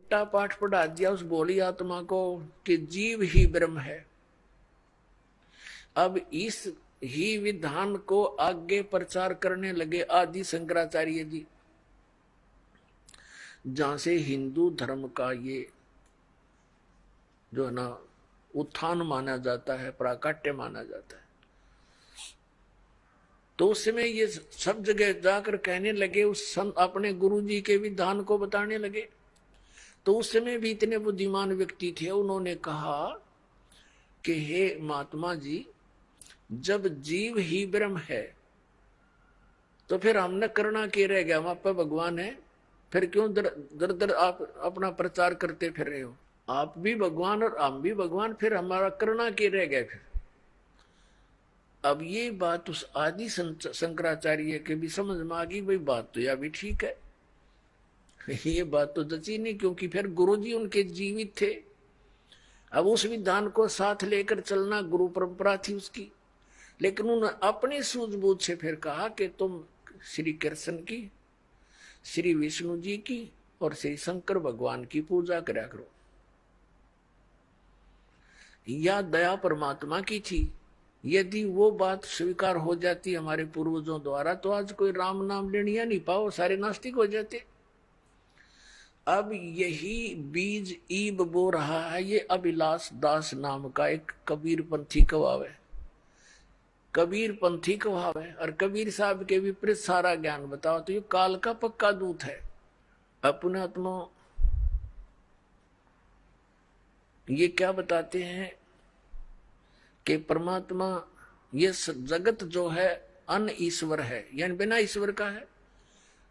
उल्टा पाठ पढ़ा दिया उस भोली आत्मा को कि जीव ही ब्रह्म है। अब इस ही विधान को आगे प्रचार करने लगे आदि शंकराचार्य जी, जहां से हिंदू धर्म का ये जो है ना उत्थान माना जाता है, प्राकट्य माना जाता है। तो उस समय ये सब जगह जाकर कहने लगे, उस संत अपने गुरु जी के विधान को बताने लगे। तो उस समय भी इतने बुद्धिमान व्यक्ति थे, उन्होंने कहा कि हे महात्मा जी, जब जीव ही ब्रह्म है तो फिर हमने करना क्या रह गया? हम आप भगवान है, फिर क्यों दर दर दर आप अपना प्रचार करते फिर रहे हो? आप भी भगवान और हम भी भगवान, फिर हमारा करना क्या रह गया? फिर अब ये बात उस आदि शंकराचार्य के भी समझ में आ गई, भाई बात तो यह भी ठीक है, ये बात तो जची नहीं, क्योंकि फिर गुरुजी उनके जीवित थे। अब उस विधान को साथ लेकर चलना गुरु परंपरा थी उसकी, लेकिन उन्होंने अपनी सूझबूझ से फिर कहा कि तुम श्री कृष्ण की, श्री विष्णु जी की और श्री शंकर भगवान की पूजा करा करो। या दया परमात्मा की थी। यदि वो बात स्वीकार हो जाती हमारे पूर्वजों द्वारा तो आज कोई राम नाम लेनिया नहीं पाओ, सारे नास्तिक हो जाते। अब यही बीज ईब बो रहा है ये अभिलाष दास नाम का एक कबीर पंथी कवाव है। कबीर पंथी कवाव है और कबीर साहब के विपरीत सारा ज्ञान बताओ, तो ये काल का पक्का दूत है। अपने आत्मा ये क्या बताते हैं कि परमात्मा ये जगत जो है अन ईश्वर है, यानी बिना ईश्वर का है।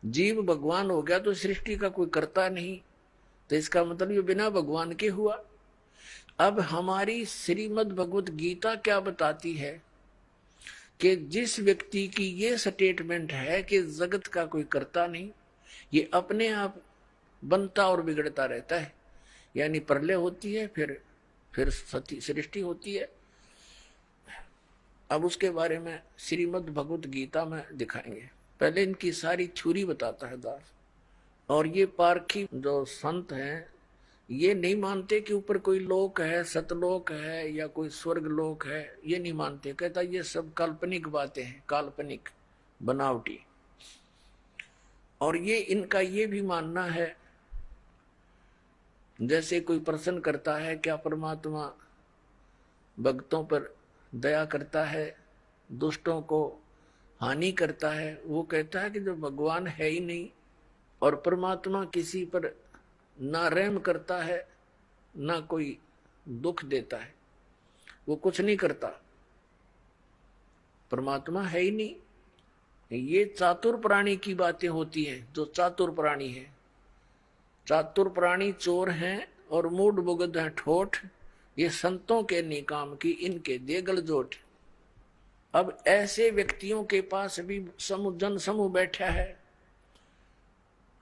जीव भगवान हो गया तो सृष्टि का कोई करता नहीं, तो इसका मतलब ये बिना भगवान के हुआ। अब हमारी श्रीमद् भगवत गीता क्या बताती है कि जिस व्यक्ति की ये स्टेटमेंट है कि जगत का कोई करता नहीं, ये अपने आप बनता और बिगड़ता रहता है, यानी प्रलय होती है, फिर सृष्टि होती है। अब उसके बारे में श्रीमद् भगवत गीता में दिखाएंगे। पहले इनकी सारी थ्योरी बताता है दास। और ये पारखी जो संत हैं ये नहीं मानते कि ऊपर कोई लोक है, सतलोक है या कोई स्वर्ग लोक है, ये नहीं मानते। कहता ये सब काल्पनिक बातें हैं, काल्पनिक बनावटी। और ये इनका ये भी मानना है, जैसे कोई प्रश्न करता है क्या परमात्मा भक्तों पर दया करता है, दुष्टों को हानि करता है? वो कहता है कि जो भगवान है ही नहीं और परमात्मा किसी पर ना रहम करता है ना कोई दुख देता है, वो कुछ नहीं करता, परमात्मा है ही नहीं। ये चातुर प्राणी की बातें होती हैं। जो चातुर प्राणी है, चातुर प्राणी चोर हैं और मूड बुगद हैं ठोठ, ये संतों के निकाम की इनके देगल जोट। अब ऐसे व्यक्तियों के पास भी जन समूह बैठा है।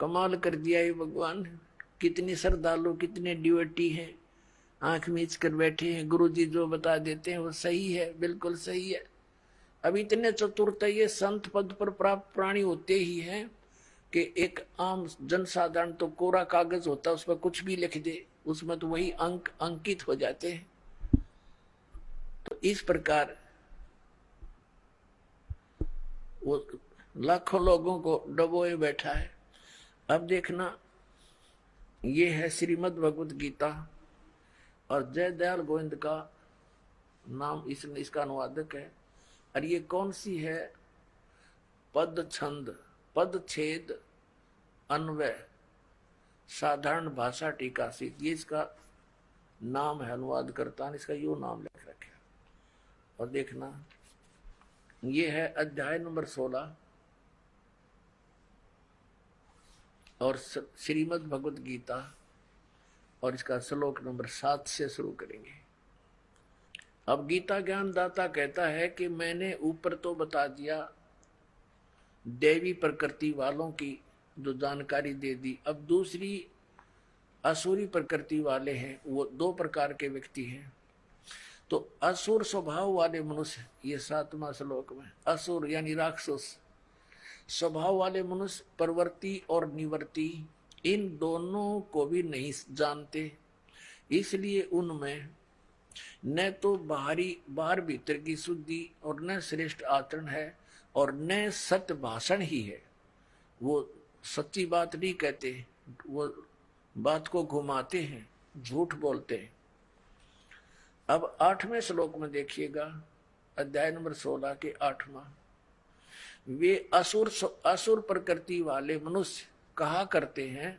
कमाल कर दिया ये भगवान, कितनी श्रद्धालु, कितने ड्यूटी हैं, आंख मीच कर बैठे हैं। गुरुजी जो बता देते हैं वो सही है, बिल्कुल सही है। अब इतने चतुरता ये संत पद पर प्राप्त प्राणी होते ही हैं कि एक आम जनसाधारण तो कोरा कागज होता है, उस पर कुछ भी लिख दे, उसमें तो वही अंक अंकित हो जाते हैं। तो इस प्रकार वो लाखों लोगों को डबोए बैठा है। अब देखना, ये है श्रीमद् भगवत गीता और जय दयाल गोविंद का नाम इसका अनुवादक है। और ये कौन सी है? पद छंद, पद छेद, अन्वय, साधारण भाषा टीका सी, ये इसका नाम है। अनुवाद करता इसका यो नाम लिख रखे। और देखना, ये है अध्याय नंबर 16 और श्रीमद् भगवत गीता, और इसका श्लोक नंबर 7 से शुरू करेंगे। अब गीता ज्ञान दाता कहता है कि मैंने ऊपर तो बता दिया देवी प्रकृति वालों की जो जानकारी दे दी। अब दूसरी असुरी प्रकृति वाले हैं, वो 2 प्रकार के व्यक्ति हैं। तो असुर स्वभाव वाले मनुष्य, ये 7वां श्लोक में, असुर यानी राक्षस स्वभाव वाले मनुष्य प्रवृत्ति और निवृत्ति इन दोनों को भी नहीं जानते, इसलिए उनमें न तो बाहर भीतर की शुद्धि और न श्रेष्ठ आचरण है और न सत्य भाषण ही है। वो सच्ची बात नहीं कहते, वो बात को घुमाते हैं, झूठ बोलते हैं। अब 8वें श्लोक में देखिएगा, अध्याय नंबर 16 के 8वां। वे असुर प्रकृति वाले मनुष्य कहा करते हैं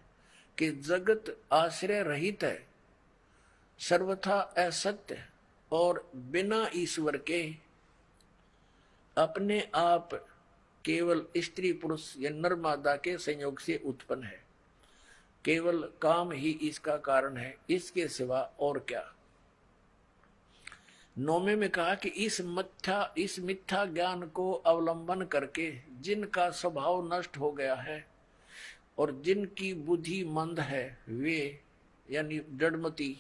कि जगत आश्रय रहित है, सर्वथा असत्य और बिना ईश्वर के अपने आप केवल स्त्री पुरुष या नर मादा के संयोग से उत्पन्न है। केवल काम ही इसका कारण है, इसके सिवा और क्या। 9वें में कहा कि इस मिथ्या ज्ञान को अवलंबन करके जिनका स्वभाव नष्ट हो गया है और जिनकी बुद्धि मंद है, वे यानी जड़मती,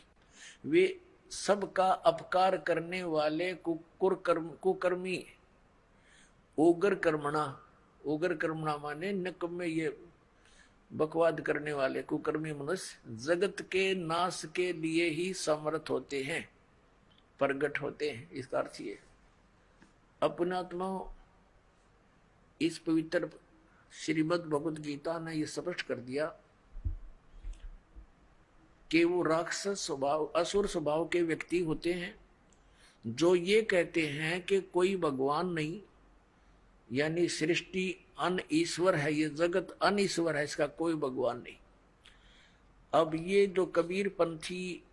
वे सबका अपकार करने वाले कुकर्मी उग्र कर्मणा माने निकम्मे, ये बकवाद करने वाले कुकर्मी मनुष्य जगत के नाश के लिए ही समर्थ होते हैं, प्रगट होते हैं। इसका अर्थ ये अपनात्मा इस पवित्र श्रीमद् भगवद गीता ने यह स्पष्ट कर दिया कि वो राक्षस स्वभाव, असुर स्वभाव के व्यक्ति होते हैं जो ये कहते हैं कि कोई भगवान नहीं, यानी सृष्टि अन ईश्वर है, ये जगत अन ईश्वर है, इसका कोई भगवान नहीं। अब ये जो कबीर पंथी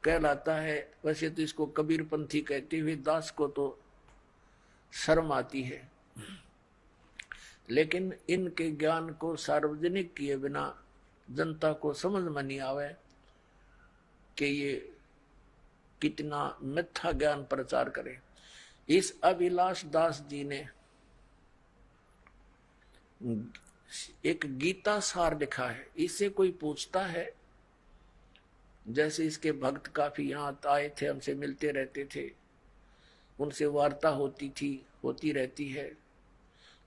कहलाता है, वैसे तो इसको कबीर पंथी कहते हुए दास को तो शर्म आती है, लेकिन इनके ज्ञान को सार्वजनिक किए बिना जनता को समझ में नहीं आवे कि ये कितना मिथ्या ज्ञान प्रचार करे। इस अभिलाष दास जी ने एक गीता सार लिखा है। इससे कोई पूछता है, जैसे इसके भक्त काफी यहाँ आए थे, हमसे मिलते रहते थे, उनसे वार्ता होती रहती है,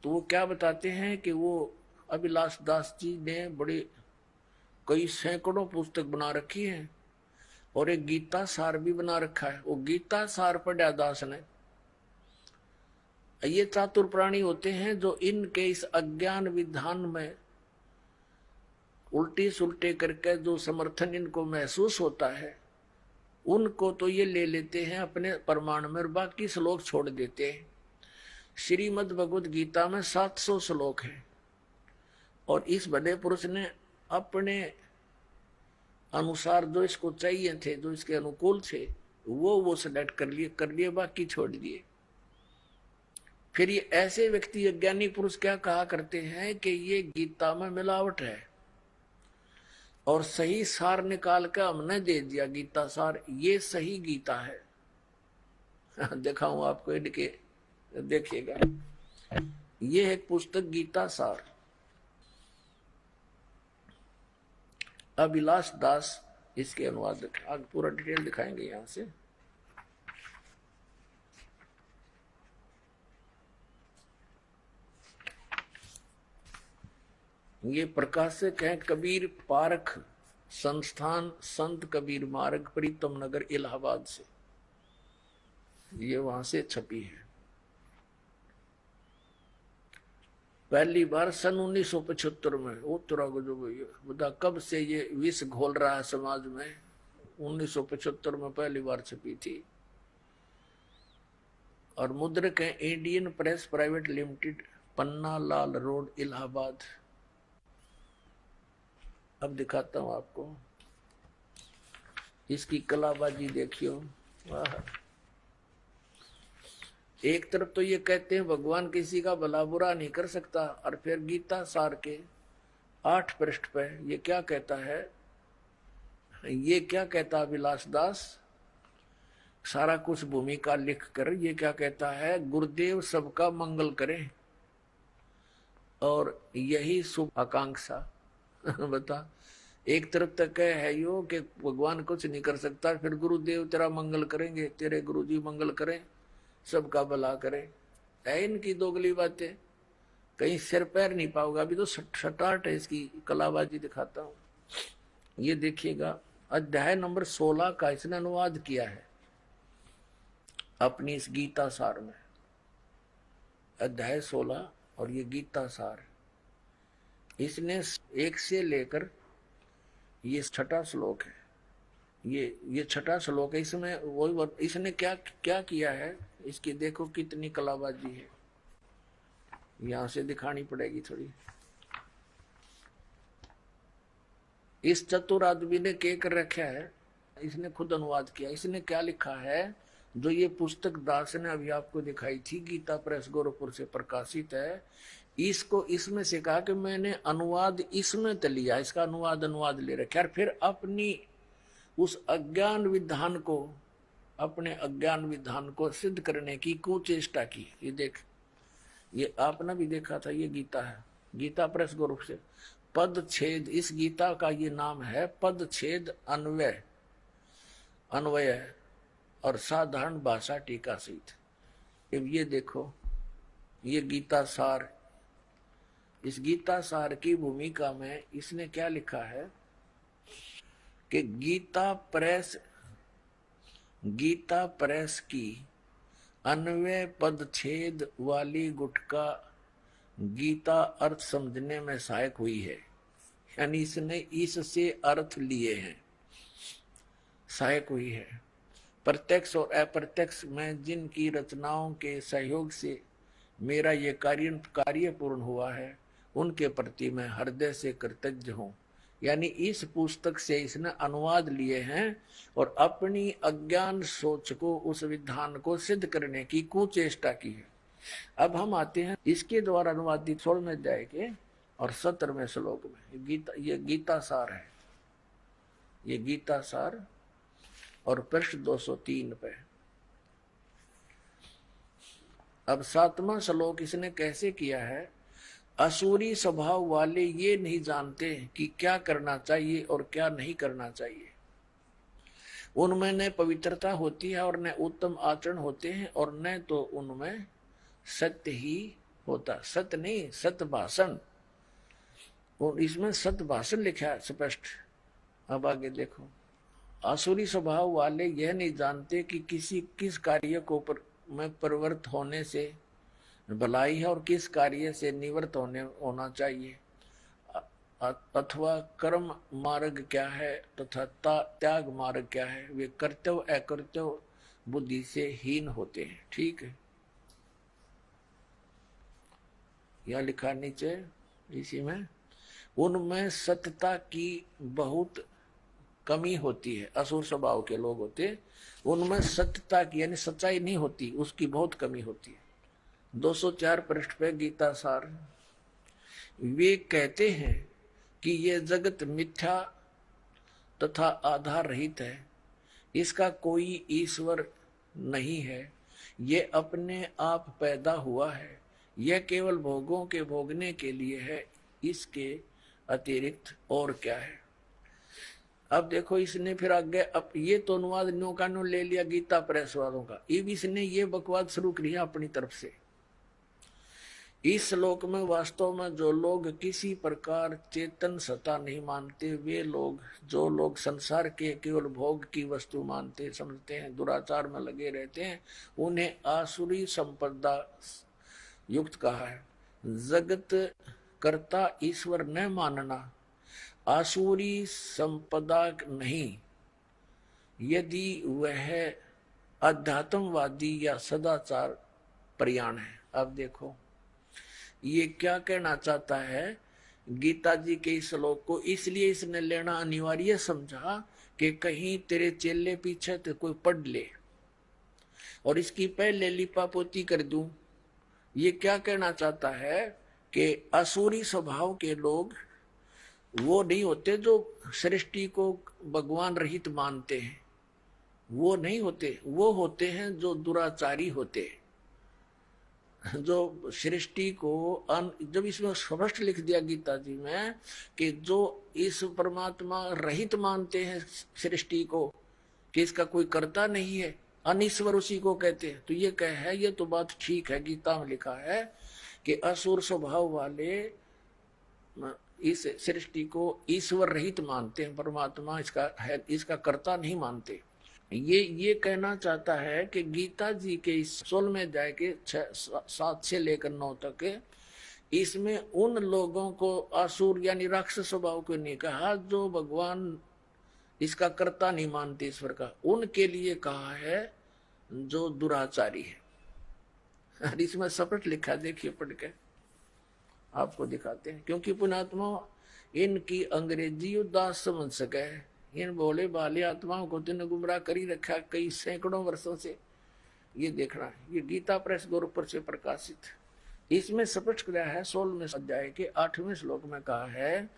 तो वो क्या बताते हैं कि वो अभिलाष दास जी ने बड़े कई सैकड़ों पुस्तक बना रखी है और एक गीता सार भी बना रखा है। वो गीता सार पढ़ा दास ने। ये चातुर प्राणी होते हैं जो इनके इस अज्ञान विधान में उल्टी सुलटे करके जो समर्थन इनको महसूस होता है, उनको तो ये ले लेते हैं अपने प्रमाण में और बाकी श्लोक छोड़ देते हैं। श्रीमद् भगवद गीता में 700 श्लोक हैं और इस बड़े पुरुष ने अपने अनुसार जो इसको चाहिए थे, जो इसके अनुकूल थे, वो सेलेक्ट कर लिए, बाकी छोड़ दिए। फिर ये ऐसे व्यक्ति, अज्ञानी पुरुष क्या कहा करते हैं कि ये गीता में मिलावट है और सही सार निकाल कर हमने दे दिया गीता सार, ये सही गीता है। दिखाऊं आपको, इनके देखिएगा, ये है पुस्तक गीता सार, अभिलाष दास इसके अनुवाद। आगे पूरा डिटेल दिखाएंगे यहां से। ये प्रकाशक है कबीर पारख संस्थान, संत कबीर मार्ग, प्रीतम नगर, इलाहाबाद से, ये वहां से छपी है। पहली बार सन 1975 में उत्तरा को जो बता कब से ये विष घोल रहा है समाज में, 1975 में पहली बार छपी थी। और मुद्रक है Indian press private limited, Panna Lal road, Allahabad. अब दिखाता हूं आपको, इसकी कलाबाजी देखियो। वाह, एक तरफ तो ये कहते हैं भगवान किसी का भला बुरा नहीं कर सकता, और फिर गीता सार के 8 पृष्ठ पे ये क्या कहता है, ये क्या कहता अभिलाष दास, सारा कुछ भूमिका लिख कर ये क्या कहता है, गुरुदेव सबका मंगल करें और यही शुभ आकांक्षा। बता, एक तरफ तक है यो कि भगवान कुछ नहीं कर सकता, फिर गुरुदेव तेरा मंगल करेंगे, तेरे गुरुजी मंगल करें, सबका भला करें। है इनकी दोगली बातें। कहीं सिर पैर नहीं पाओगे। अभी तो सटाट है इसकी कलाबाजी दिखाता हूं। ये देखिएगा, अध्याय नंबर 16 का इसने अनुवाद किया है अपनी इस गीता सार में। अध्याय 16 और ये गीता सार, इसने 1 से लेकर ये 6वां श्लोक है, ये 6वां श्लोक है। इसमें वही इसने क्या क्या किया है, इसकी देखो कितनी कलाबाजी है। यहां से दिखानी पड़ेगी थोड़ी। इस चतुर आदमी ने क्या कर रखा है, इसने खुद अनुवाद किया। इसने क्या लिखा है, जो ये पुस्तक दास ने अभी आपको दिखाई थी, गीता प्रेस गोरखपुर से प्रकाशित है, इसको इसमें से कहा कि मैंने अनुवाद इसमें तो लिया, इसका अनुवाद ले रखा, और फिर अपनी उस अज्ञान विधान को, अपने अज्ञान विधान को सिद्ध करने की कुचेष्टा की। ये देख, ये आपने भी देखा था, ये गीता है, गीता प्रेस गोरखपुर से। पद छेद, इस गीता का ये नाम है पद छेद अन्वय और साधारण भाषा टीका सहित। ये देखो, ये गीता सार, इस गीता सार की भूमिका में इसने क्या लिखा है कि गीता प्रेस की अन्वय पद छेद वाली गुटका गीता अर्थ समझने में सहायक हुई है। यानी इसने इससे अर्थ लिए हैं, सहायक हुई है। प्रत्यक्ष और अप्रत्यक्ष में जिनकी रचनाओं के सहयोग से मेरा ये कार्य पूर्ण हुआ है, उनके प्रति मैं हृदय से कृतज्ञ हूँ। यानी इस पुस्तक से इसने अनुवाद लिए हैं और अपनी अज्ञान सोच को, उस विधान को सिद्ध करने की कुचेष्टा की है। अब हम आते हैं इसके द्वारा अनुवादित 16वें अध्याय के और 17वें श्लोक में। ये गीता सार है, ये गीता सार और पृष्ठ 203 पे। अब 7वां श्लोक इसने कैसे किया है, असुरी स्वभाव वाले ये नहीं जानते कि क्या करना चाहिए और क्या नहीं करना चाहिए। उनमें न पवित्रता होती है और न उत्तम आचरण होते हैं, और न तो उनमें सत्य ही होता। सत्य नहीं, सत्य भाषण। और इसमें सत्य भाषण लिखा है स्पष्ट। अब आगे देखो, आसुरी स्वभाव वाले यह नहीं जानते कि किस कार्य को में प्रवृत्त होने से भलाई है और किस कार्य से निवृत्त होना चाहिए, अथवा कर्म मार्ग क्या है तथा त्याग मार्ग क्या है। वे कर्तव्य अकर्तव्य बुद्धि से हीन होते हैं। ठीक है, यह लिखा नीचे इसी में, उनमें सत्यता की बहुत कमी होती है। असुर स्वभाव के लोग होते, उनमें सत्यता की यानी सच्चाई नहीं होती, उसकी बहुत कमी होती है। 204 पृष्ठ पे गीता सार। वे कहते हैं कि ये जगत मिथ्या तथा आधार रहित है, इसका कोई ईश्वर नहीं है, ये अपने आप पैदा हुआ है, यह केवल भोगों के भोगने के लिए है, इसके अतिरिक्त और क्या है। अब देखो, इसने फिर आगे, अब ये तो अनुवाद न्यू का न्यू ले लिया गीता प्रेस वालों का, अब इसने ये बकवाद शुरू कर दिया अपनी तरफ से। इस श्लोक में वास्तव में जो लोग किसी प्रकार चेतन सत्ता नहीं मानते, वे लोग, जो लोग संसार के केवल भोग की वस्तु मानते समझते हैं, दुराचार में लगे रहते हैं, उन्हें आसुरी संपदा युक्त कहा है। जगत कर्ता ईश्वर न मानना आसुरी संपदा नहीं, यदि वह अध्यात्मवादी या सदाचार प्रयाण है। अब देखो, ये क्या कहना चाहता है गीता जी के इस श्लोक को, इसलिए इसने लेना अनिवार्य समझा कि कहीं तेरे चेले पीछे तो कोई पढ़ ले और इसकी पहले लिपापोती कर दूं। ये क्या कहना चाहता है कि असुरी स्वभाव के लोग वो नहीं होते जो सृष्टि को भगवान रहित मानते हैं, वो नहीं होते, वो होते हैं जो दुराचारी होते हैं, जो सृष्टि को जब इसमें स्पष्ट लिख दिया गीता जी में कि जो इस परमात्मा रहित मानते हैं सृष्टि को, कि इसका कोई कर्ता नहीं है, अनिश्वर उसी को कहते हैं, तो ये कह है, ये तो बात ठीक है, गीता में लिखा है कि असुर स्वभाव वाले इस सृष्टि को ईश्वर रहित मानते हैं, परमात्मा इसका है, इसका कर्ता नहीं मानते। ये कहना चाहता है कि गीता जी के इस 16वें अध्याय के 7 से लेकर 9 तक इसमें उन लोगों को असुर यानी राक्षस स्वभाव को नहीं कहा जो भगवान इसका कर्ता नहीं मानते ईश्वर का, उनके लिए कहा है जो दुराचारी है। और इसमें स्पष्ट लिखा, देखिए पढ़ के आपको दिखाते हैं, क्योंकि पुण्यात्मा इनकी अंग्रेजी उदास समझ सके, इन भोले भाले आत्माओं को तिन्हें गुमराह करी रखा कई सैकड़ों वर्षों से। ये देखना है, ये गीता प्रेस गोरखपुर से प्रकाशित, इसमें स्पष्ट किया है 16वें अध्याय के 8वें श्लोक में कहा है,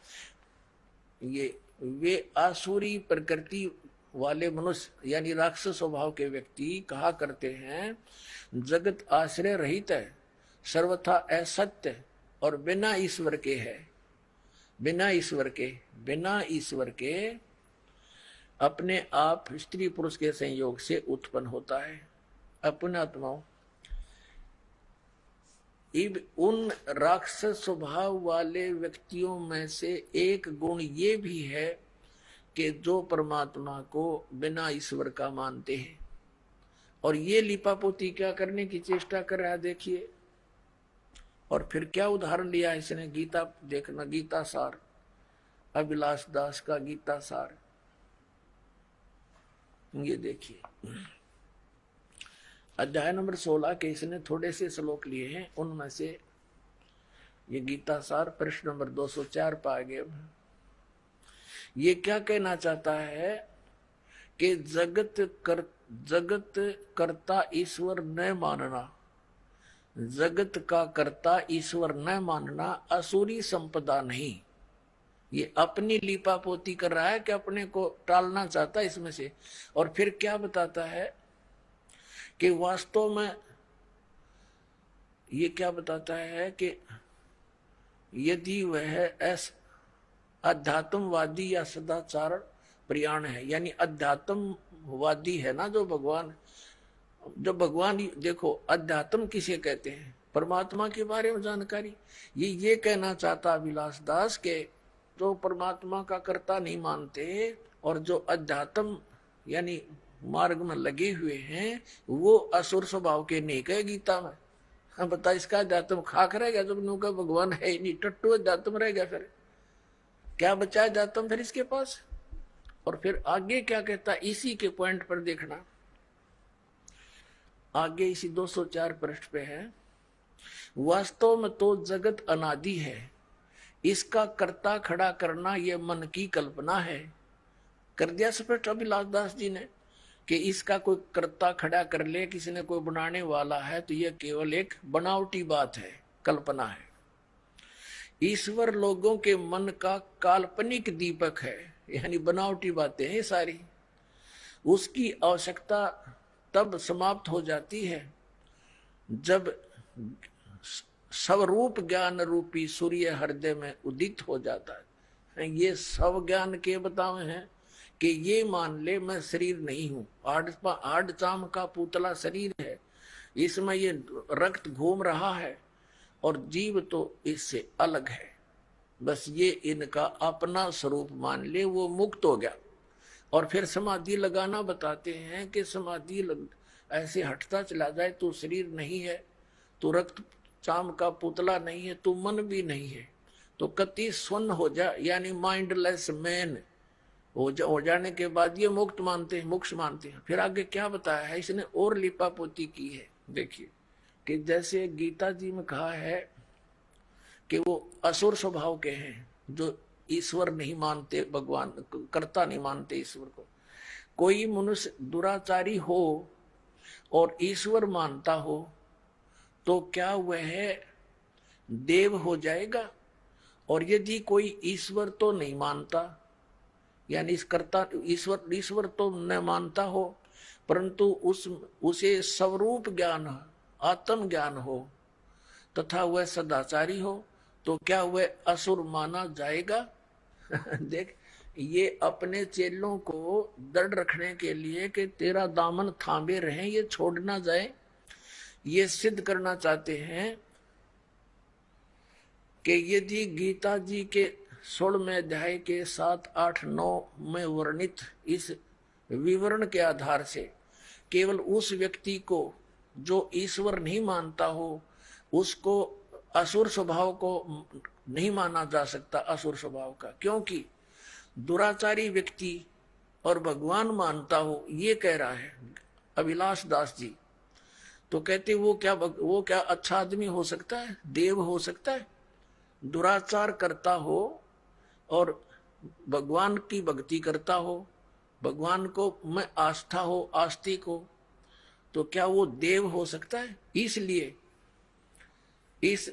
ये वे आसुरी प्रकृति वाले मनुष्य यानी राक्षस स्वभाव के व्यक्ति कहा करते हैं जगत आश्रय रहित है, सर्वथा असत्य और बिना ईश्वर के है। बिना ईश्वर के अपने आप स्त्री पुरुष के संयोग से उत्पन्न होता है। अपने आत्माओं उन राक्षस स्वभाव वाले व्यक्तियों में से एक गुण ये भी है कि जो परमात्मा को बिना ईश्वर का मानते हैं, और ये लिपापोती क्या करने की चेष्टा कर रहा है देखिए। और फिर क्या उदाहरण लिया इसने, गीता देखना, गीता सार, अभिलाष दास का गीता सार, ये देखिए अध्याय नंबर 16 के इसने थोड़े से श्लोक लिए हैं, उनमें से ये गीता सार प्रश्न नंबर 204 पा गए। ये क्या कहना चाहता है कि जगत कर्ता ईश्वर न मानना, जगत का कर्ता ईश्वर न मानना असुरी संपदा नहीं। ये अपनी लीपापोती कर रहा है कि अपने को टालना चाहता है इसमें से। और फिर क्या बताता है कि वास्तव में ये क्या बताता है कि यदि वह अध्यात्मवादी या सदाचार प्रयाण है, यानी अध्यात्मवादी है ना, जो भगवान देखो अध्यात्म किसे कहते हैं, परमात्मा के बारे में जानकारी। ये कहना चाहता विलास दास के जो परमात्मा का कर्ता नहीं मानते और जो अध्यात्म यानी मार्ग में लगे हुए हैं वो असुर स्वभाव के नहीं कहे गीता में। हम बता इसका अध्यात्म खाक रह गया, जब नूका भगवान है नहीं, टट्टू अध्यात्म रह गया, फिर क्या बचा अध्यात्म फिर इसके पास। और फिर आगे क्या कहता, इसी के पॉइंट पर देखना, आगे इसी 204 पृष्ठ पे है, वास्तव में तो जगत अनादि है, इसका कर्ता खड़ा करना यह मन की कल्पना है। कर दिया स्पष्ट अभिलाष दास जी ने कि इसका कोई कर्ता खड़ा कर ले, किसी ने कोई बनाने वाला है, तो यह केवल एक बनावटी बात है, कल्पना है। ईश्वर लोगों के मन का काल्पनिक दीपक है, यानी बनावटी बातें हैं सारी। उसकी आवश्यकता तब समाप्त हो जाती है जब स्वरूप ज्ञान रूपी सूर्य हृदय में उदित हो जाता है। ये स्व ज्ञान के बतावे हैं कि ये मान ले मैं शरीर नहीं हूं, आड़ चाम का पुतला शरीर है, इसमें ये रक्त घूम रहा है और जीव तो इससे अलग है, बस ये इनका अपना स्वरूप मान ले, वो मुक्त हो गया। और फिर समाधि लगाना बताते हैं कि समाधि ऐसे हटता चला जाए, तू शरीर नहीं है, तू रक्त चाम का पुतला नहीं है, तू मन भी नहीं है, तो कति सुन्न हो जा, यानी माइंडलेस मैन हो जाने के बाद ये मुक्त मानते हैं, मोक्ष मानते हैं। फिर आगे क्या बताया है इसने, और लिपापोती की है, देखिए कि जैसे गीता जी में कहा है कि वो असुर स्वभाव के हैं जो ईश्वर नहीं मानते, भगवान कर्ता नहीं मानते ईश्वर को। कोई मनुष्य दुराचारी हो और ईश्वर मानता हो तो क्या वह देव हो जाएगा? और यदि कोई ईश्वर तो नहीं मानता, यानी इस कर्ता ईश्वर तो न मानता हो, परंतु उसे स्वरूप ज्ञान, आत्म ज्ञान हो तथा वह सदाचारी हो, तो क्या वह असुर माना जाएगा? देख, ये अपने चेलों को दृढ़ रखने के लिए कि तेरा दामन थामे रहे, ये छोड़ ना जाए, ये सिद्ध करना चाहते हैं कि यदि गीता जी के 16वें अध्याय के 7, 8, 9 में वर्णित इस विवरण के आधार से केवल उस व्यक्ति को जो ईश्वर नहीं मानता हो, उसको असुर स्वभाव को नहीं माना जा सकता, असुर स्वभाव का, क्योंकि दुराचारी व्यक्ति और भगवान मानता हो, ये कह रहा है अभिलाष दास जी। तो कहते वो क्या अच्छा आदमी हो सकता है, देव हो सकता है? दुराचार करता हो और भगवान की भक्ति करता हो, भगवान को में आस्था हो, आस्तिक हो, तो क्या वो देव हो सकता है? इसलिए इस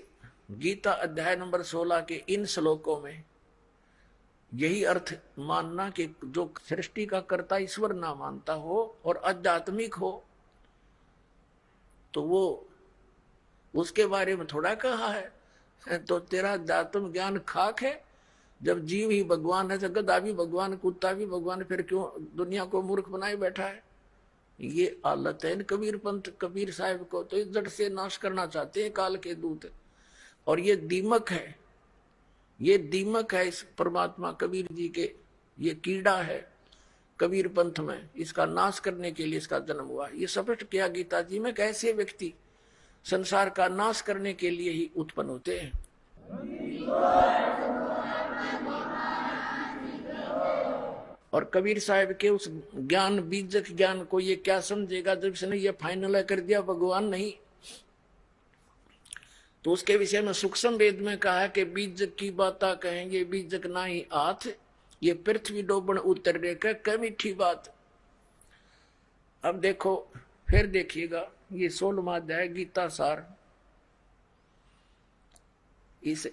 गीता अध्याय नंबर 16 के इन श्लोकों में यही अर्थ मानना कि जो सृष्टि का कर्ता ईश्वर ना मानता हो और आध्यात्मिक हो, तो वो उसके बारे में थोड़ा कहा है। तो तेरा आध्यात्म ज्ञान खाक है। जब जीव ही भगवान है तो गधा भी भगवान, कुत्ता भी भगवान, फिर क्यों दुनिया को मूर्ख बनाए बैठा है? ये हालत है कबीर पंथ, कबीर साहब को तो इस जड़ से नाश करना चाहते हैं काल के दूत। और ये दीमक है, ये दीमक है इस परमात्मा कबीर जी के, ये कीड़ा है कबीर पंथ में। इसका नाश करने के लिए इसका जन्म हुआ। ये स्पष्ट किया गीता जी में कैसे व्यक्ति संसार का नाश करने के लिए ही उत्पन्न होते हैं। और कबीर साहब के उस ज्ञान, बीजक ज्ञान को ये क्या समझेगा जब इसने ये फाइनल कर दिया भगवान नहीं। तो उसके विषय में सूक्ष्म वेद में कहा है कि बीजक की बाता कहेंगे बीजक ना ही आथ, ये पृथ्वी डोबन उतर रेखा कै मीठी बात। अब देखो, फिर देखिएगा ये 16वां अध्याय गीता सार, इस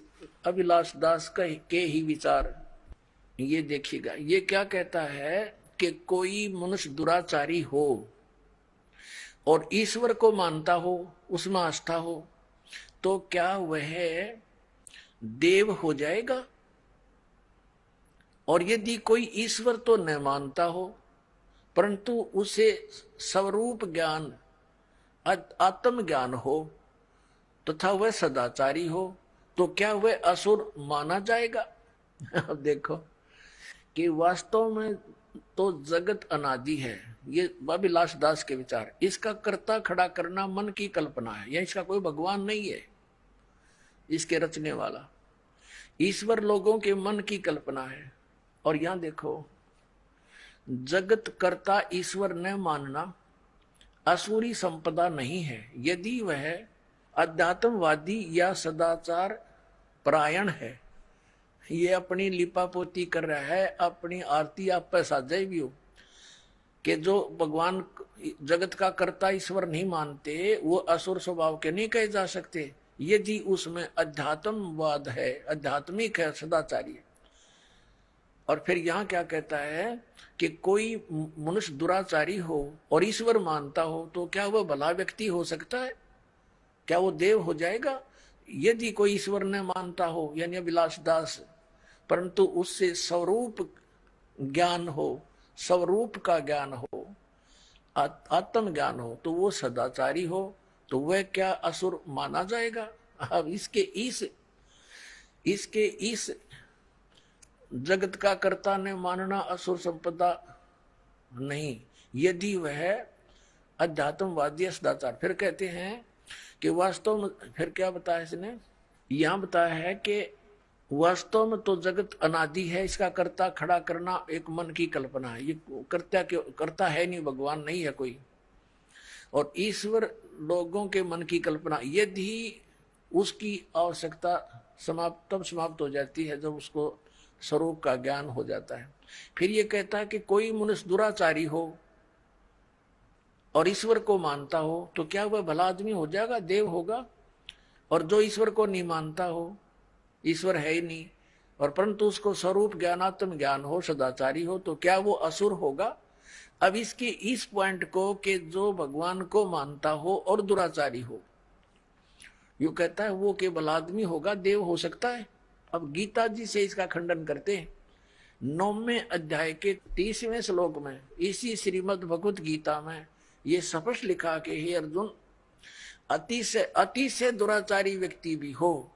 अभिलाष दास के ही विचार, ये देखिएगा ये क्या कहता है कि कोई मनुष्य दुराचारी हो और ईश्वर को मानता हो, उसमें आस्था हो, तो क्या वह देव हो जाएगा? और यदि कोई ईश्वर तो न मानता हो परंतु उसे स्वरूप ज्ञान, आत्म ज्ञान हो तथा वह सदाचारी हो, तो क्या वह असुर माना जाएगा? अब देखो कि वास्तव में तो जगत अनादि है, ये अभिलाष दास के विचार। इसका कर्ता खड़ा करना मन की कल्पना है, या इसका कोई भगवान नहीं है। इसके रचने वाला ईश्वर लोगों के मन की कल्पना है। और यहां देखो, जगत कर्ता ईश्वर न मानना असुरी संपदा नहीं है। यदि वह अध्यात्मवादी या सदाचार परायण है, ये अपनी लिपापोती कर रहा है, अपनी आरती आप पर साजे भी हो कि जो भगवान जगत का कर्ता ईश्वर नहीं मानते वो असुर स्वभाव के नहीं कहे जा सकते, यदि उसमें अध्यात्मवाद है, आध्यात्मिक है, सदाचारी है। और फिर यहाँ क्या कहता है कि कोई मनुष्य दुराचारी हो और ईश्वर मानता हो, तो क्या वह भला व्यक्ति हो सकता है? क्या वो देव हो जाएगा? यदि कोई ईश्वर न मानता हो, यानी अभिलाष दास, परंतु उससे स्वरूप ज्ञान हो, स्वरूप का ज्ञान हो, आत्म ज्ञान हो, तो वो सदाचारी हो, तो वह क्या असुर माना जाएगा? अब इसके इस जगत का कर्ता ने मानना असुर संपदा नहीं, यदि वह अध्यात्मवादी सदाचार। फिर कहते हैं कि वास्तव में, फिर क्या बताया इसने, यहां बताया है कि वास्तव में तो जगत अनादि है, इसका कर्ता खड़ा करना एक मन की कल्पना है। ये कर्ता है नहीं, भगवान नहीं है कोई, और ईश्वर लोगों के मन की कल्पना। यदि उसकी आवश्यकता तब समाप्त हो जाती है जब उसको स्वरूप का ज्ञान हो जाता है। फिर ये कहता है कि कोई मनुष्य दुराचारी हो और ईश्वर को मानता हो, तो क्या वह भला आदमी हो जाएगा, देव होगा? और जो ईश्वर को नहीं मानता हो, ईश्वर है ही नहीं, और परंतु उसको स्वरूप ज्ञानात्म ज्ञान हो, सदाचारी हो, तो क्या वो असुर होगा? अब इसके इस पॉइंट को कि जो भगवान को मानता हो और दुराचारी हो, यू कहता है वो केवल आदमी होगा, देव हो सकता है। अब गीता जी से इसका खंडन करते हैं। 9वें अध्याय के 30वें श्लोक में इसी श्रीमद् भगवत गीता में ये स्पष्ट लिखा कि हे अर्जुन, अति से दुराचारी व्यक्ति भी हो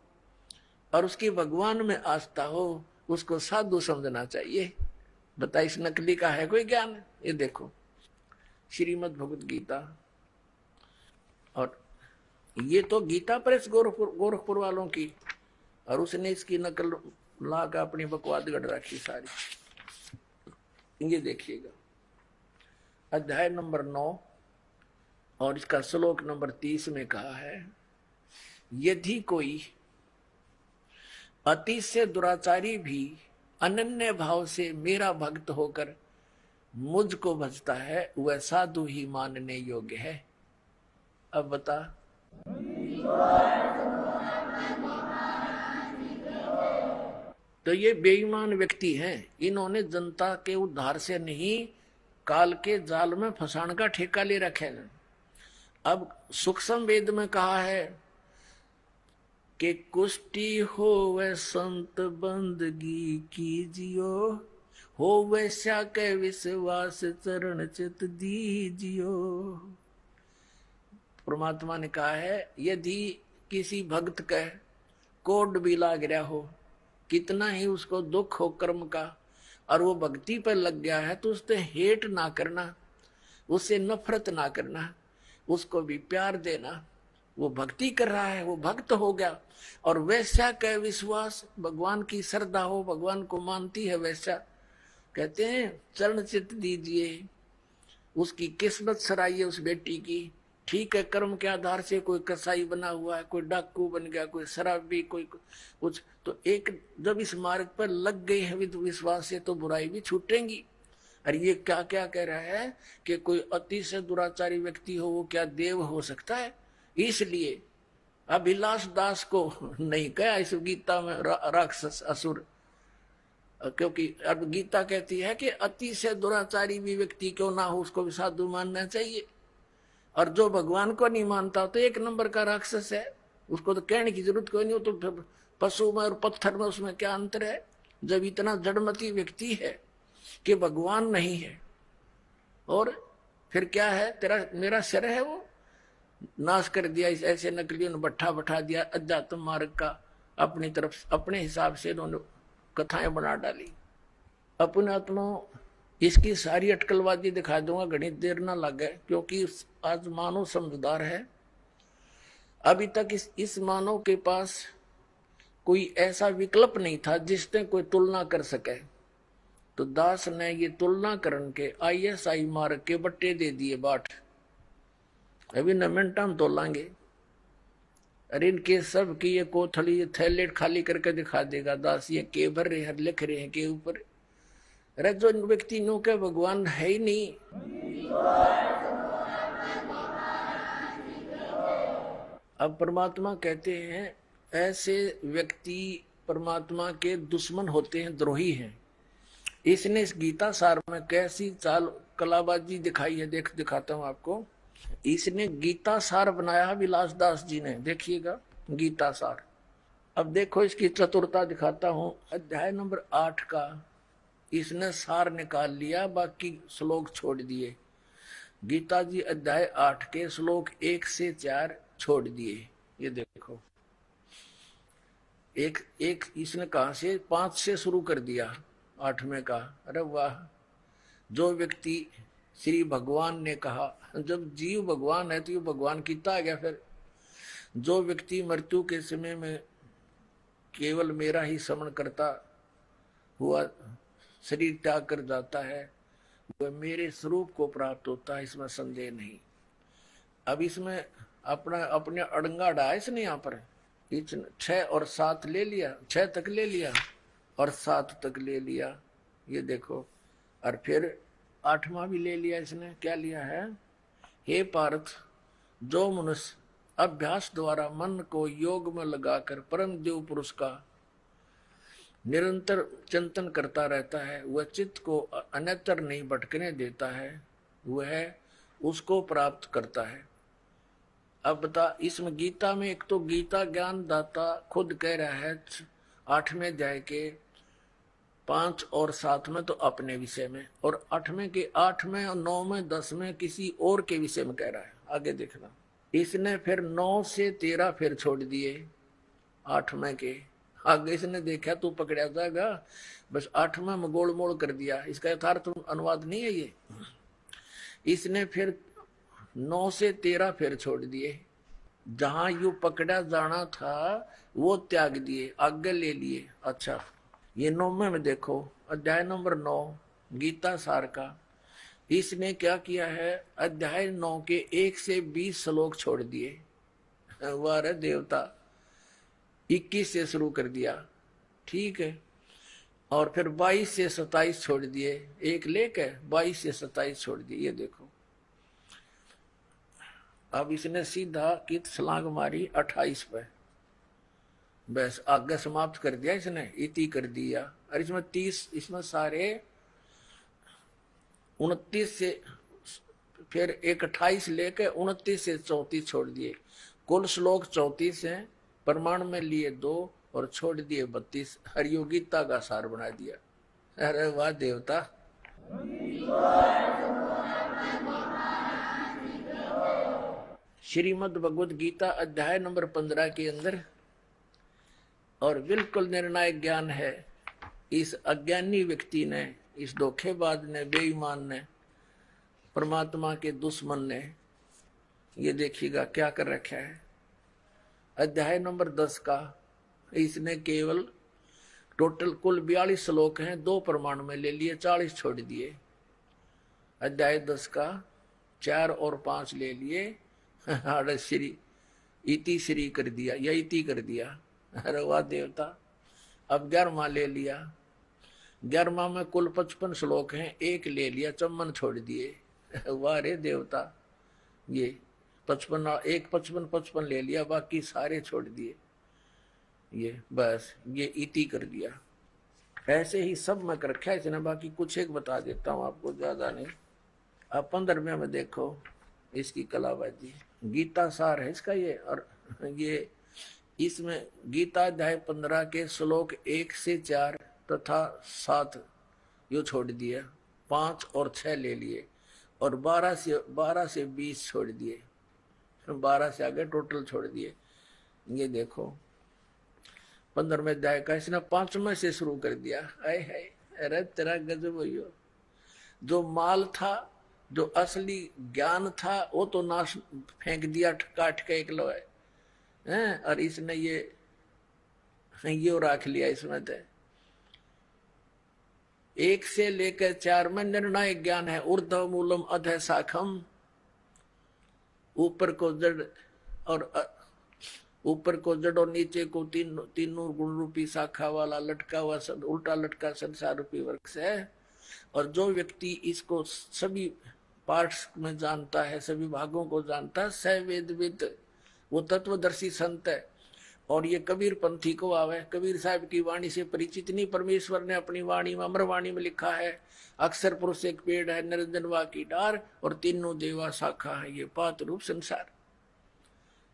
और उसकी भगवान में आस्था हो, उसको साधु समझना चाहिए। बता इस नकली का है कोई ज्ञान? ये देखो श्रीमद् भगवत गीता, और ये तो गीता प्रेस गोरखपुर वालों की, और उसने इसकी नकल ला कर अपनी बकवाद गढ़ रखी सारी। ये देखिएगा अध्याय नंबर 9 और इसका श्लोक नंबर 30 में कहा है, यदि कोई अति से दुराचारी भी अनन्य भाव से मेरा भक्त होकर मुझको भजता है, वह साधु ही मानने योग्य है। अब बता, तो ये बेईमान व्यक्ति हैं, इन्होंने जनता के उद्धार से नहीं काल के जाल में फंसाने का ठेका ले रखे हैं। अब सूक्ष्म वेद में कहा है कि कुष्टि हो वह संत बंदगी कीजियो, हो वैसा के विश्वास चरण चित दीजियो। परमात्मा ने कहा है यदि किसी भक्त का कोड भी लाग रहा हो, कितना ही उसको दुख हो कर्म का, और वो भक्ति पर लग गया है, तो उससे हेट ना करना, उससे नफरत ना करना, उसको भी प्यार देना। वो भक्ति कर रहा है, वो भक्त हो गया, और वैसा का विश्वास, भगवान की श्रद्धा हो, भगवान को मानती है, वैसा कहते हैं चरण चित दीजिए। उसकी किस्मत सराइए उस बेटी की, ठीक है, कर्म के आधार से कोई कसाई बना हुआ है, कोई डाकू बन गया, कोई शराबी, कोई कुछ, तो एक जब इस मार्ग पर लग गई है विश्वास से, तो बुराई भी छूटेंगी। और ये क्या क्या कह रहा है कि कोई अति से दुराचारी व्यक्ति हो, वो क्या देव हो सकता है? इसलिए अभिलाष दास को नहीं कहा इस गीता में राक्षस असुर, क्योंकि अब गीता कहती है कि अति से दुराचारी भी व्यक्ति क्यों ना हो, उसको भी साधु मानना चाहिए। और जो भगवान को नहीं मानता तो एक नंबर का राक्षस है, उसको तो कहने की जरूरत कोई नहीं। हो तो पशु में और पत्थर में उसमें क्या अंतर है? जब इतना जड़मती व्यक्ति है कि भगवान नहीं है, और फिर क्या है, तेरा मेरा सिर है वो नाश कर दिया। इस ऐसे नकलियों ने बट्ठा बैठा दिया अध्यात्म मार्ग का, अपनी तरफ अपने हिसाब से इन्होंने कथाएं बना डाली। अपने आत्मा इसकी सारी अटकलबाजी दिखा दूंगा, घनी देर ना लगे, क्योंकि आज मानव समझदार है। अभी तक इस मानव के पास कोई ऐसा विकल्प नहीं था जिसने कोई तुलना कर सके, तो दास ने ये तुलना करन के ISI मार्ग के बट्टे दे दिए बाट। अभी न मिनटा हम तोलांगे, अरे इनके सब की ये कोथड़ी ये थैले खाली करके दिखा देगा दास, ये के भर रहे हैं, लिख रहे हैं के ऊपर। अरे जो व्यक्ति नो के भगवान है ही नहीं, अब परमात्मा कहते हैं ऐसे व्यक्ति परमात्मा के दुश्मन होते हैं, द्रोही हैं। इसने इस गीता सार में कैसी चाल कलाबाजी दिखाई है, दिखाता हूं आपको। इसने गीता सार बनाया विलास दास जी ने, देखिएगा गीता सार। अब देखो इसकी चतुरता दिखाता हूं। अध्याय नंबर 8 का इसने सार निकाल लिया, बाकी श्लोक छोड़ दिए। गीता जी अध्याय 8 के श्लोक 1 से 4 छोड़ दिए। ये देखो एक इसने कहा से 5 से शुरू कर दिया 8वें का। अरे वाह, जो व्यक्ति श्री भगवान ने कहा, जब जीव भगवान है तो ये भगवान कितना आ गया। फिर जो व्यक्ति मृत्यु के समय में केवल मेरा ही स्मरण करता हुआ शरीर त्याग कर जाता है, वह मेरे स्वरूप को प्राप्त होता है, इसमें संदेह नहीं। अब इसमें अपने अड़ंगा डाया इसने, यहाँ पर 6 और 7 ले लिया, 6 तक ले लिया और 7 तक ले लिया। ये देखो, और फिर 8वां भी ले लिया इसने। क्या लिया है? हे पार्थ, जो मनुष्य अभ्यास द्वारा मन को योग में लगाकर परम देव पुरुष का निरंतर चिंतन करता रहता है, वह चित्त को अन्यत्र नहीं भटकने देता है, वह उसको प्राप्त करता है। अब बता, इसमें गीता में एक तो गीता ज्ञान दाता खुद कह रहा है 8वें अध्याय के 5 और 7 में तो अपने विषय में, और 8वें के 8वें और 9वें 10वें किसी और के विषय में कह रहा है। आगे देखना, इसने फिर 9 से 13 फिर छोड़ दिए 8वें के। आगे इसने देखा तू पकड़ा जाएगा, बस 8वां में गोलमोल कर दिया। इसका यथार्थ अनुवाद नहीं है ये। इसने फिर 9 से 13 फिर छोड़ दिए, जहां यू पकड़ा जाना था वो त्याग दिए, आगे ले लिए। अच्छा, ये 9वें में देखो, अध्याय नंबर 9 गीता सार का। इसने क्या किया है, अध्याय 9 के 1 से 20 श्लोक छोड़ दिए। वाह देवता, 21 से शुरू कर दिया, ठीक है। और फिर 22 से 27 छोड़ दिए, एक लेके 22 से 27 छोड़ दिए। ये देखो, अब इसने सीधा की छलांग मारी 28 पे, बस आगे समाप्त कर दिया इसने, इति कर दिया। और इसमें 30, इसमें सारे 29 से फिर एक 28 लेके 29 से 34 छोड़ दिए। कुल श्लोक 34 हैं, प्रमाण में लिए 2 और छोड़ दिए 32। हरियो गीता का सार बना दिया। अरे वाह देवता। श्रीमद् भगवद गीता अध्याय नंबर 15 के अंदर, और बिल्कुल निर्णायक ज्ञान है। इस अज्ञानी व्यक्ति ने, इस धोखेबाज ने, बेईमान ने, परमात्मा के दुश्मन ने, ये देखिएगा क्या कर रखा है। अध्याय नंबर 10 का इसने केवल टोटल कुल 42 श्लोक हैं, 2 प्रमाण में ले लिए, 40 छोड़ दिए। अध्याय 10 का 4 और 5 ले लिए, श्री इति श्री कर दिया, या इति कर दिया। अरे वाह देवता। अब 11वां ले लिया, 11वां में कुल 55 श्लोक हैं, 1 ले लिया, चम्मन छोड़ दिए। वाह रे देवता, ये 55 ले लिया, बाकी सारे छोड़ दिए। ये बस ये इति कर दिया। ऐसे ही सब में कर रखा है इसने, बाकी कुछ एक बता देता हूँ आपको, ज्यादा नहीं। अब 15वें में देखो इसकी कलाबाजी। गीता सार है इसका ये, और ये इसमें गीता अध्याय 15 के श्लोक 1 से 4 तथा 7 यो छोड़ दिया, 5 और 6 ले लिए, और 12 से 20 छोड़ दिए, 12 से आगे टोटल छोड़ दिए। ये देखो 15वें अध्याय का इसने 5वें से शुरू कर दिया। है अरे तेरा गजब हो। जो माल था, जो असली ज्ञान था, वो तो नाश फेंक दिया, काट के एक लो है। और इसने ये रख लिया इसमें। थे 1 से लेकर 4 में निर्णायक ज्ञान है। ऊर्ध्व मूलम अधः शाखम, ऊपर को जड़ और नीचे को तीनों गुण रूपी शाखा वाला लटका हुआ उल्टा लटका संसार रूपी वृक्ष है। और जो व्यक्ति इसको सभी पार्ट्स में जानता है, सभी भागों को जानता है, सवेदविद, वो तत्वदर्शी संत है। और ये कबीर पंथी को आवे, कबीर साहब की वाणी से परिचित नहीं। परमेश्वर ने अपनी वाणी में, अमर वाणी में लिखा है, अक्षर पुरुष एक पेड़ है, निरंजनवा की डार, और तीनों देवा शाखा है, ये पात रूप संसार।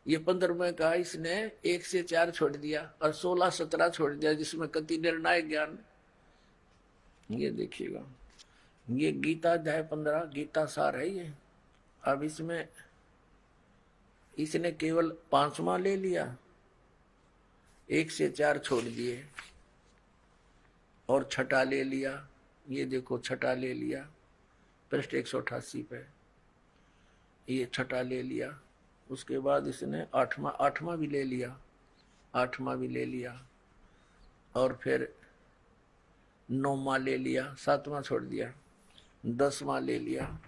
ये 15वें का इसने 1 से 4 छोड़ दिया, और 16-17 छोड़ दिया, जिसमें कति निर्णायक ज्ञान। ये देखिएगा, ये गीता अध्याय 15 गीता सार है ये। अब इसमें इसने केवल 5वां ले लिया, 1 से 4 छोड़ दिए, और 6ठा ले लिया। ये देखो 6ठा ले लिया, पृष्ठ 188 पे ये 6ठा ले लिया। उसके बाद इसने 8वां भी ले लिया, 8वां भी ले लिया, और फिर 9वां ले लिया, 7वां छोड़ दिया, 10वां ले लिया,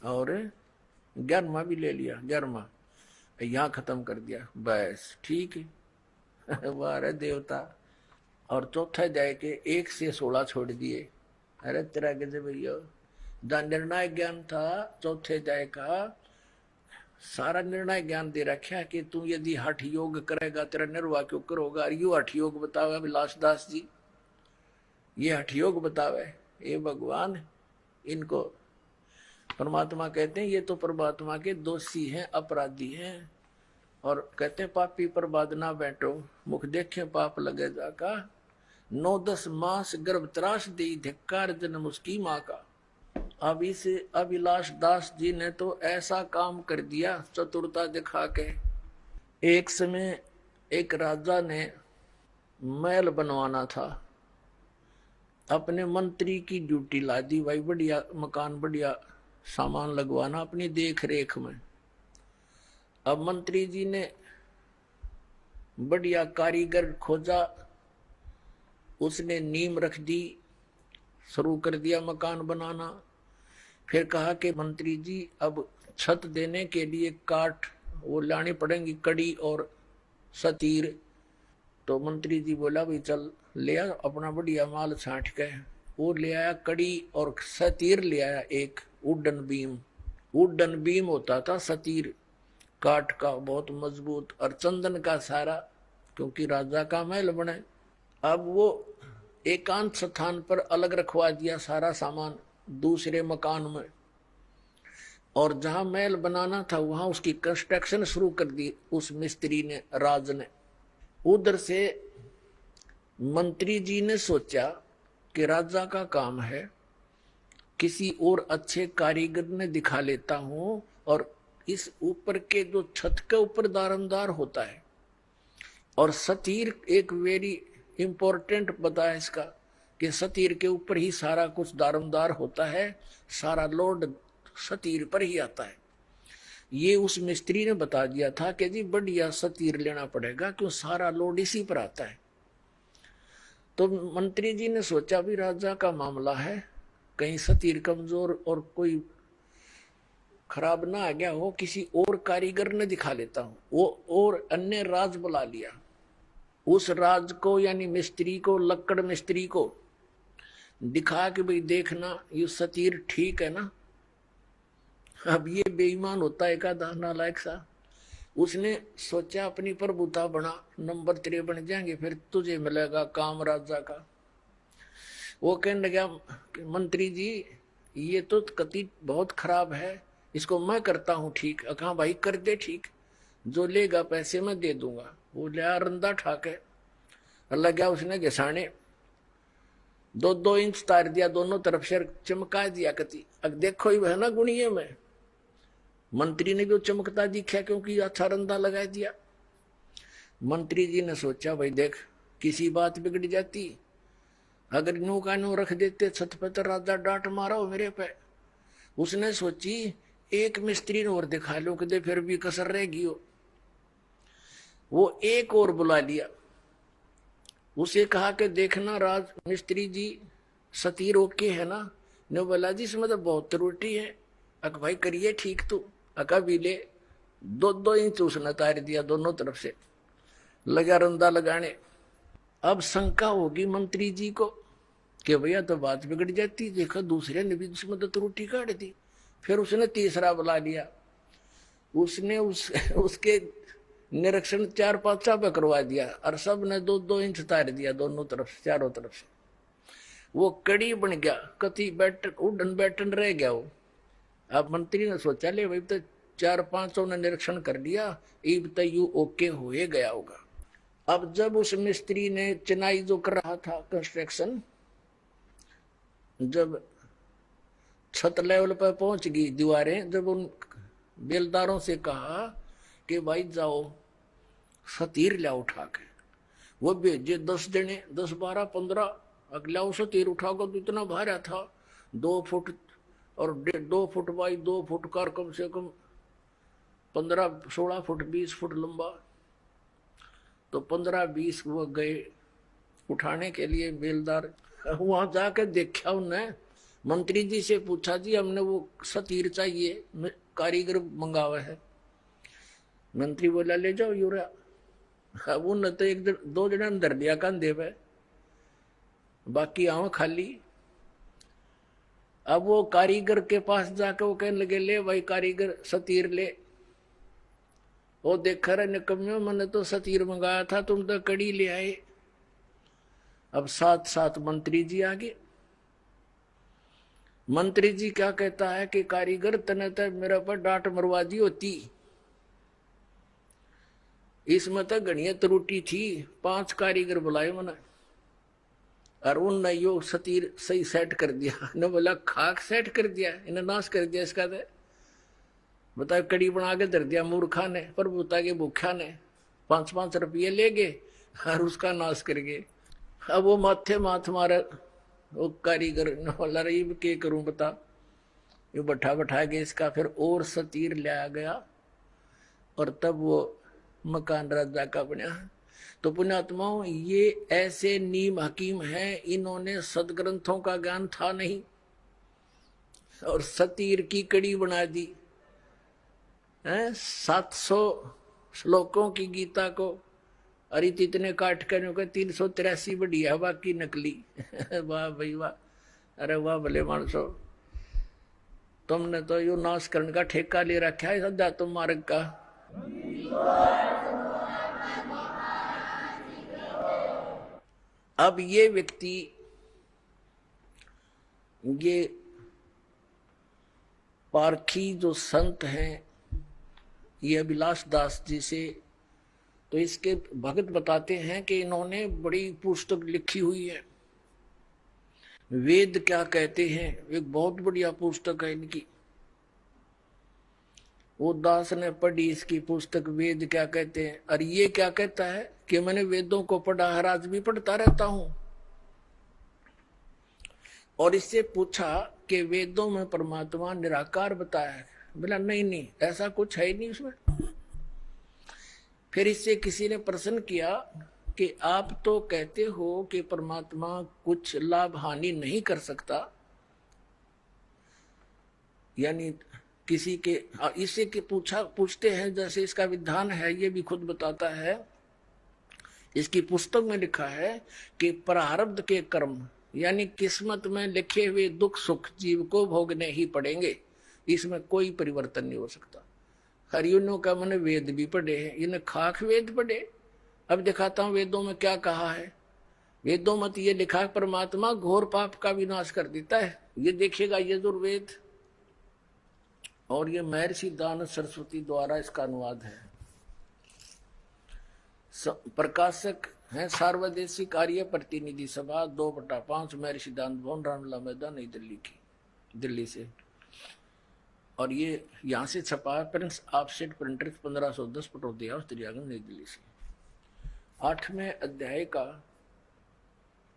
और 11वां भी ले लिया, 11वां यहाँ खत्म कर दिया। बस ठीक है। वाह देवता। और चौथा अध्याय के 1 से 16 छोड़ दिए। अरे तेरा गजब भैया। जहाँ निर्णायक ज्ञान था चौथे अध्याय का, सारा निर्णय ज्ञान दे रखा है कि तू यदि हठ योग करेगा तेरा निर्वाह क्यों करोगा। यू हठ योग बतावे विलास दास जी, ये हठ योग बतावे। ये भगवान, इनको परमात्मा कहते हैं, ये तो परमात्मा के दोषी हैं, अपराधी हैं। और कहते हैं पापी पर बाद ना बैठो, मुख देखे पाप लगे जाका। 9-10 मास गर्भ त्रास दी, धिक्कार जन्म उसकी माँ का। अब इस अभिलाष दास जी ने तो ऐसा काम कर दिया चतुरता दिखा के। एक समय एक राजा ने महल बनवाना था, अपने मंत्री की ड्यूटी ला दी भाई, बढ़िया मकान बढ़िया सामान लगवाना अपनी देख रेख में। अब मंत्री जी ने बढ़िया कारीगर खोजा, उसने नींव रख दी, शुरू कर दिया मकान बनाना। फिर कहा कि मंत्री जी अब छत देने के लिए काठ वो लानी पड़ेंगी, कड़ी और सतीर। तो मंत्री जी बोला भाई चल ले आ अपना बढ़िया माल छांट के। वो ले आया कड़ी और सतीर ले आया, एक वुडन बीम। वुडन बीम होता था सतीर, काठ का बहुत मजबूत, और चंदन का सारा, क्योंकि राजा का महल बने। अब वो एकांत स्थान पर अलग रखवा दिया सारा सामान दूसरे मकान में, और जहां महल बनाना था वहां उसकी कंस्ट्रक्शन शुरू कर दी उस मिस्त्री ने, राज ने। उधर से मंत्री जी ने सोचा कि राजा का काम है, किसी और अच्छे कारीगर ने दिखा लेता हूं, और इस ऊपर के जो छत के ऊपर दारमदार होता है, और सतीर एक वेरी इंपॉर्टेंट बताया इसका कि सतीर के ऊपर ही सारा कुछ दारमदार होता है, सारा लोड सतीर पर ही आता है। ये उस मिस्त्री ने बता दिया था कि जी बढ़िया सतीर लेना पड़ेगा, क्यों सारा लोड इसी पर आता है। तो मंत्री जी ने सोचा भी राजा का मामला है, कहीं सतीर कमजोर और कोई खराब ना आ गया हो, किसी और कारीगर ने दिखा लेता हूं। वो और अन्य राज बुला लिया, उस राज को यानी मिस्त्री को, लक्कड़ मिस्त्री को दिखा कि भाई देखना ये सतीर ठीक है ना। अब ये बेईमान होता है का नालायक सा, उसने सोचा अपनी प्रभुता बना, नंबर 3 बन जाएंगे फिर तुझे मिलेगा काम राजा का। वो कहने लगा मंत्री जी ये तो कति बहुत खराब है, इसको मैं करता हूं ठीक। कहा भाई कर दे ठीक, जो लेगा पैसे मैं दे दूंगा। वो लिया रंदा ठाके, अल्लाह गया उसने घिसाने 2-2 इंच तार दिया दोनों तरफ से, चमका दिया कति। अब देखो ही है ना गुणिये में, मंत्री ने भी चमकता दिखा क्योंकि अच्छा रंदा लगा दिया। मंत्री जी ने सोचा भाई देख किसी बात बिगड़ जाती, अगर नो का नो रख देते छत पे तो राजा डांट मारा हो मेरे पे। उसने सोची एक मिस्त्री ने और दिखा लो कि फिर भी कसर रहेगी हो। वो एक और बुला लिया, उसे कहा कि देखना राज मिस्त्री जी सतीर ओके है ना। ने बोला जी इसमें तो बहुत त्रुटि है। अक भाई करिए ठीक तू। अका भी ले 2-2 इंच उसने तार दिया दोनों तरफ से, लगा रंदा लगाने। अब शंका होगी मंत्री जी को कि भैया तो बात बिगड़ जाती, देखा दूसरे ने भी उसमें तो त्रुटि काट दी। फिर उसने तीसरा बुला लिया, उसने उसके निरीक्षण 4-5 पे करवा दिया, और सब ने 2-2 इंच तार दिया दोनों तरफ से, चारों तरफ से। वो कड़ी बन गया, कति बैटन उड़न बैटन रह गया वो। अब मंत्री ने सोचा ले भाई तो 4-5 ने निरीक्षण कर लिया, ईब तो यू ओके हुए गया होगा। अब जब उस मिस्त्री ने चिनाई जो कर रहा था कंस्ट्रक्शन, जब छत लेवल पर पहुंच गई दीवारें, जब उन बेलदारों से कहा कि भाई जाओ सतीर लाओ उठा के, वो भेजे 10 जने, 10, 12, 15 अगला सतीर उठाकर तो इतना भारा था 2 फुट और 2 फुट बाई 2 फुट का, कम से कम 15-16 फुट 20 फुट लंबा। तो 15-20 वो गए उठाने के लिए बेलदार। वहां जाकर देखा उन्हें, मंत्री जी से पूछा जी हमने वो सतीर चाहिए, कारीगर मंगावा है। मंत्री बोला ले जाओ यूरा। अब उन तो 1-2 जने अंदर दिया कंधे पे, बाकी आवा खाली। अब वो कारीगर के पास जाकर वो कहने लगे ले भाई कारीगर सतीर ले। वो देखा रहे निकम्यो, मैंने तो सतीर मंगाया था, तुम तो कड़ी ले आए। अब साथ मंत्री जी आ गए। मंत्री जी क्या कहता है कि कारीगर तने तो मेरे पर डांट मरवा दी होती, इसमें तो घनी त्रुटि थी। 5 कारीगर बुलाए मैंने, और उनने यो सतीर सही सेट कर दिया। ने बोला खाक सेट कर दिया, इन्हें नाश कर दिया इसका। तो बता कड़ी बना के धर दिया मूर्खा ने, प्रभुता के भूखा ने। 5-5 रुपये ले गए, और उसका नाश कर गए। अब वो माथे माथ मारे, वो कारीगर वाला रही के करूं बता, ये बैठा बैठा के इसका फिर और सतीर लाया गया, और तब वो मकान राजा का बना। तो पुण्यात्माओं, ये ऐसे नीम हकीम हैं, इन्होंने सदग्रंथों का ज्ञान था नहीं और सतीर की कड़ी बना दी है। 700 श्लोकों की गीता को अरे इतने काट कर 383 बढ़िया, बाकी नकली। वाह भाई वाह, अरे वाह भले मानसो, तुमने तो यो नाश करने का ठेका ले रखा है सदा तुम मार्ग का। अब ये व्यक्ति, ये पारखी जो संत हैं, ये अभिलाष दास जी से, तो इसके भगत बताते हैं कि इन्होंने बड़ी पुस्तक लिखी हुई है, वेद क्या कहते हैं, एक बहुत बढ़िया पुस्तक है इनकी। वो दास ने पढ़ी इसकी पुस्तक, वेद क्या कहते हैं। और ये क्या कहता है कि मैंने वेदों को पढ़ा, हर आज भी पढ़ता रहता हूं। और इससे पूछा कि वेदों में परमात्मा निराकार बताया है। बोला नहीं नहीं, ऐसा कुछ है ही नहीं उसमें। फिर इससे किसी ने प्रश्न किया कि आप तो कहते हो कि परमात्मा कुछ लाभ हानि नहीं कर सकता, यानी किसी के, इससे के पूछते हैं जैसे इसका विधान है, ये भी खुद बताता है। इसकी पुस्तक में लिखा है कि प्रारब्ध के कर्म, यानी किस्मत में लिखे हुए दुख सुख जीव को भोगने ही पड़ेंगे, इसमें कोई परिवर्तन नहीं हो सकता। हरियों का मैंने वेद भी पढ़े हैं, इन्हें खाक वेद पढ़े। अब दिखाता हूं वेदों में क्या कहा है। वेदों में तो ये लिखा है परमात्मा घोर पाप का विनाश कर देता है, ये देखिएगा यजुर्वेद, और ये महर्षि दानव सरस्वती द्वारा इसका अनुवाद है। प्रकाशक है सार्वदेशिक आर्य प्रतिनिधि सभा 2/5 महर्षि दानव भवन, रामलीला मैदान, नई दिल्ली की, दिल्ली से। और ये यहाँ से छपा है, Prince offset printers 1510 Pataudi house Daryaganj, नई दिल्ली से। 8वें अध्याय का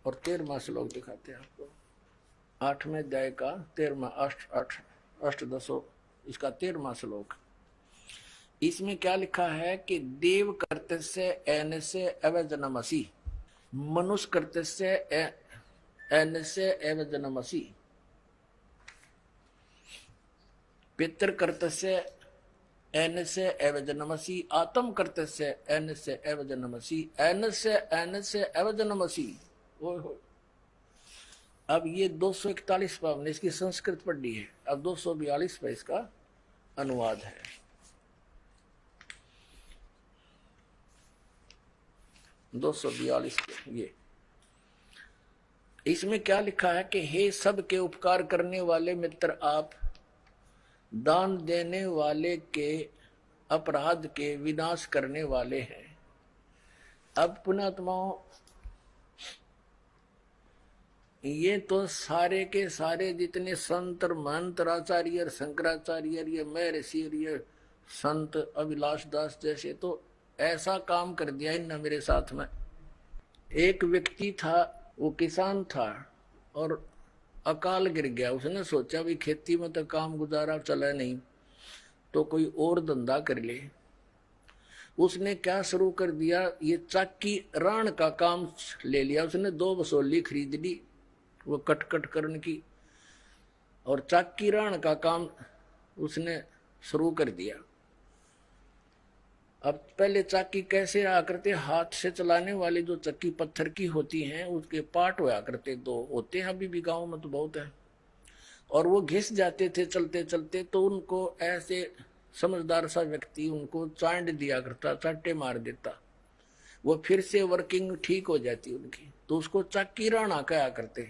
और 13वां श्लोक दिखाते हैं आपको। 8वें अध्याय का 13वां अष्टदशो, इसका 13वां श्लोक। इसमें क्या लिखा है कि देव कर्तस्य एनस्य अवजनमसि, मनुष्य कर्तस्य एनस्य अवजनमसि, पितृ कर्तस्य एनस्य अवजनमसि, आत्म कर्तस्य एनस्य अवजनमसि, एनस्य एनस्य अवजनमसि। अब ये 241 पर हमने इसकी संस्कृत पढ़ी है, अब 242 पर इसका अनुवाद है। ये इसमें क्या लिखा है कि हे सब के उपकार करने वाले मित्र, आप दान देने वाले के अपराध के विनाश करने वाले हैं। अब पुण्यात्माओं, ये तो सारे के सारे जितने संत महंत आचार्य शंकराचार्य, ये महर्षि, ये संत अभिलाष दास जैसे, तो ऐसा काम कर दिया इन मेरे साथ में। एक व्यक्ति था, वो किसान था और अकाल गिर गया। उसने सोचा भी खेती में तो काम गुजारा चला नहीं, तो कोई और धंधा कर ले। उसने क्या शुरू कर दिया, ये चाकी राण का काम ले लिया। उसने 2 बसोली खरीद ली, वो कट करने की, और चाकी राण का काम उसने शुरू कर दिया। अब पहले चाकी कैसे आया करते, हाथ से चलाने वाली जो चक्की पत्थर की होती हैं, उसके पार्ट होया करते, 2 होते हैं, अभी भी गाँव में तो बहुत है। और वो घिस जाते थे चलते चलते, तो उनको ऐसे समझदार सा व्यक्ति उनको चांड दिया करता, चांटे मार देता, वो फिर से वर्किंग ठीक हो जाती उनकी, तो उसको चाकी राणा कहते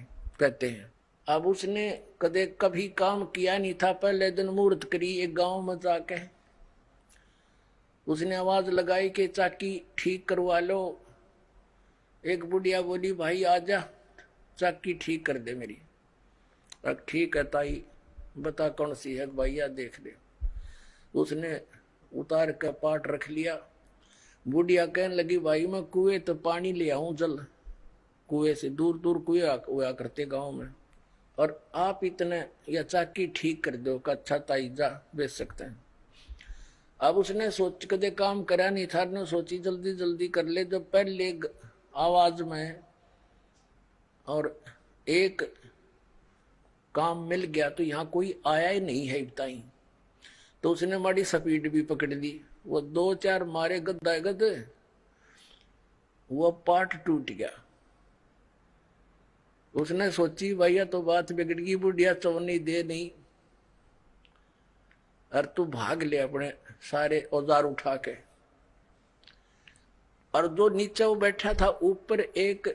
हैं। अब उसने कभी काम किया नहीं था, पहले दिन मुहूर्त करी एक गांव में जाके, उसने आवाज लगाई कि चाकी ठीक करवा लो। एक बुढ़िया बोली भाई आजा चाकी ठीक कर दे मेरी। अब ठीक है ताई, बता कौन सी है, भैया देख ले। उसने उतार कर पाट रख लिया, बुढ़िया कहने लगी, भाई मैं कुएं तो पानी ले आऊं जल, कुएं से दूर दूर कुएं हुआ करते गांव में, और आप इतने या चाकी ठीक कर दो का अच्छा ताई जा बेच सकते हैं। अब उसने सोच कदे काम करा नहीं था, ने सोची जल्दी जल्दी कर ले। जब पहले आवाज में और एक काम मिल गया तो यहाँ कोई आया ही नहीं है बताई, तो उसने माड़ी स्पीड भी पकड़ ली। वो 2-4 मारे गद्दा गद, वो पार्ट टूट गया। उसने सोची भैया तो बात बिगड़ गई, बुढ़िया चवनी दे नहीं, और तू भाग ले अपने सारे औजार उठा के। और जो नीचे वो बैठा था, ऊपर एक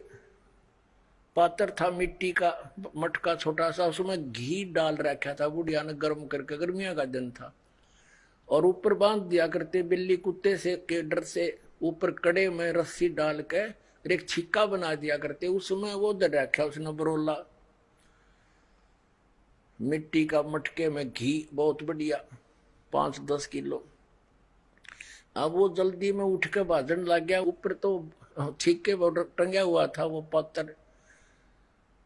पात्र था मिट्टी का मटका छोटा सा, उसमें घी डाल रखा था बुढ़िया ने गर्म करके, गर्मियों का दिन था, और ऊपर बांध दिया करते बिल्ली कुत्ते से के डर से, ऊपर कड़े में रस्सी डाल के एक छिक्का बना दिया करते, उसमें वो दर रखा उसने बरोला मिट्टी का मटके में घी बहुत बढ़िया 5-10 किलो। अब वो जल्दी में उठ के भाजन लग गया, ऊपर तो छिक्के टंगा हुआ था वो पत्थर,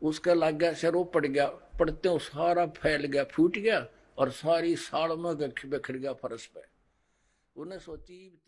उसका लग गया सिर, वो पड़ गया, पड़ते सारा फैल गया, फूट गया और सारी साड़ में बिखर गया फर्श पे। उन्हें सोची